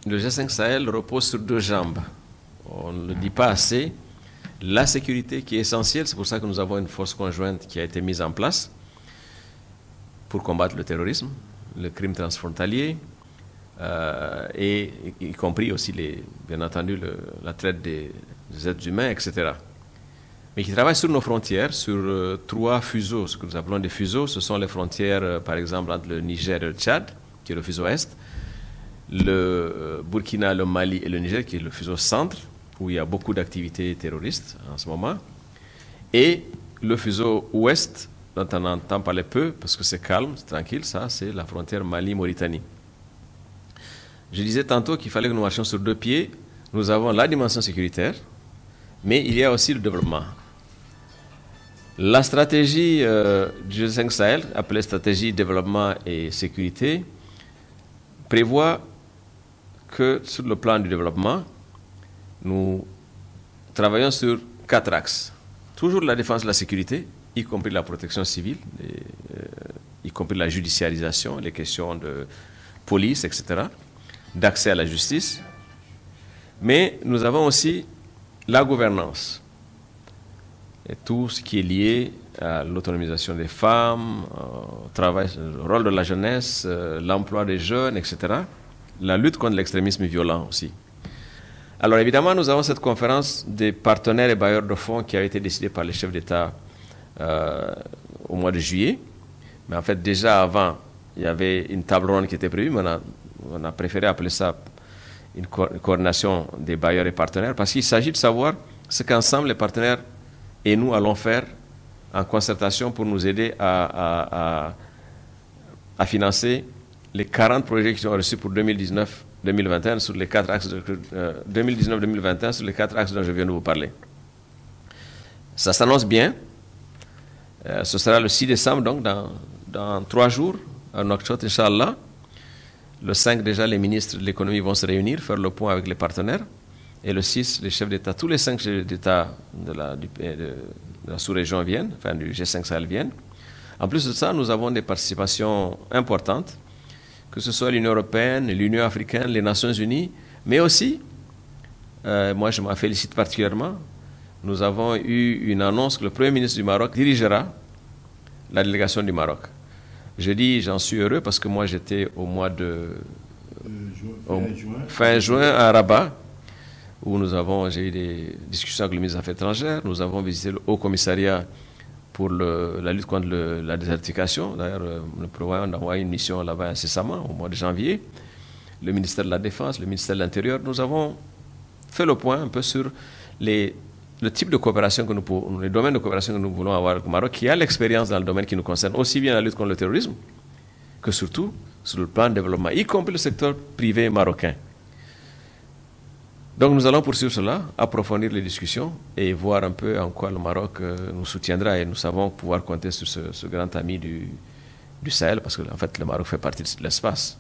le G5 Sahel repose sur deux jambes. On ne le dit pas assez. La sécurité qui est essentielle, c'est pour ça que nous avons une force conjointe qui a été mise en place pour combattre le terrorisme, le crime transfrontalier, et y compris aussi, bien entendu, la traite des êtres humains, etc. Mais qui travaille sur nos frontières, sur trois fuseaux, ce que nous appelons des fuseaux. Ce sont les frontières, par exemple, entre le Niger et le Tchad, qui est le fuseau est, le Burkina, le Mali et le Niger, qui est le fuseau centre, où il y a beaucoup d'activités terroristes en ce moment, et le fuseau ouest, dont on entend parler peu, parce que c'est calme, c'est tranquille, ça, c'est la frontière Mali-Mauritanie. Je disais tantôt qu'il fallait que nous marchions sur deux pieds. Nous avons la dimension sécuritaire, mais il y a aussi le développement. La stratégie du G5 Sahel, appelée stratégie développement et sécurité, prévoit que sur le plan du développement, nous travaillons sur 4 axes. Toujours la défense de la sécurité, y compris la protection civile, y compris la judiciarisation, les questions de police, etc., d'accès à la justice. Mais nous avons aussi la gouvernance et tout ce qui est lié à l'autonomisation des femmes, au travail, au rôle de la jeunesse, l'emploi des jeunes, etc. La lutte contre l'extrémisme violent aussi. Alors évidemment, nous avons cette conférence des partenaires et bailleurs de fonds qui a été décidée par les chefs d'État au mois de juillet. Mais en fait, déjà avant, il y avait une table ronde qui était prévue, mais on a préféré appeler ça une coordination des bailleurs et partenaires, parce qu'il s'agit de savoir ce qu'ensemble les partenaires et nous allons faire en concertation pour nous aider à financer les 40 projets qui sont reçus pour 2019-2021 sur les 4 axes 2019-2021 sur les 4 axes dont je viens de vous parler. Ça s'annonce bien. Ce sera le 6 décembre, donc dans 3 jours, à Nouakchott, Inch'Allah. Le 5, déjà, les ministres de l'économie vont se réunir, faire le point avec les partenaires. Et le 6, les chefs d'État, tous les 5 chefs d'État de la sous-région viennent, enfin du G5 Sahel viennent. En plus de ça, nous avons des participations importantes, que ce soit l'Union européenne, l'Union africaine, les Nations unies, mais aussi, moi je m'en félicite particulièrement, nous avons eu une annonce que le Premier ministre du Maroc dirigera la délégation du Maroc. Je dis j'en suis heureux parce que moi j'étais au mois de fin juin à Rabat, où j'ai eu des discussions avec le ministre des Affaires étrangères. Nous avons visité le Haut Commissariat pour la lutte contre la désertification. D'ailleurs, nous prévoyons d'envoyer une mission là-bas incessamment, au mois de janvier. Le ministère de la Défense, le ministère de l'Intérieur. Nous avons fait le point un peu sur le type de coopération les domaines de coopération que nous voulons avoir avec le Maroc, qui a l'expérience dans le domaine qui nous concerne, aussi bien la lutte contre le terrorisme, que surtout sur le plan de développement, y compris le secteur privé marocain. Donc nous allons poursuivre cela, approfondir les discussions et voir un peu en quoi le Maroc nous soutiendra, et nous savons pouvoir compter sur ce grand ami du Sahel, parce que en fait le Maroc fait partie de l'espace.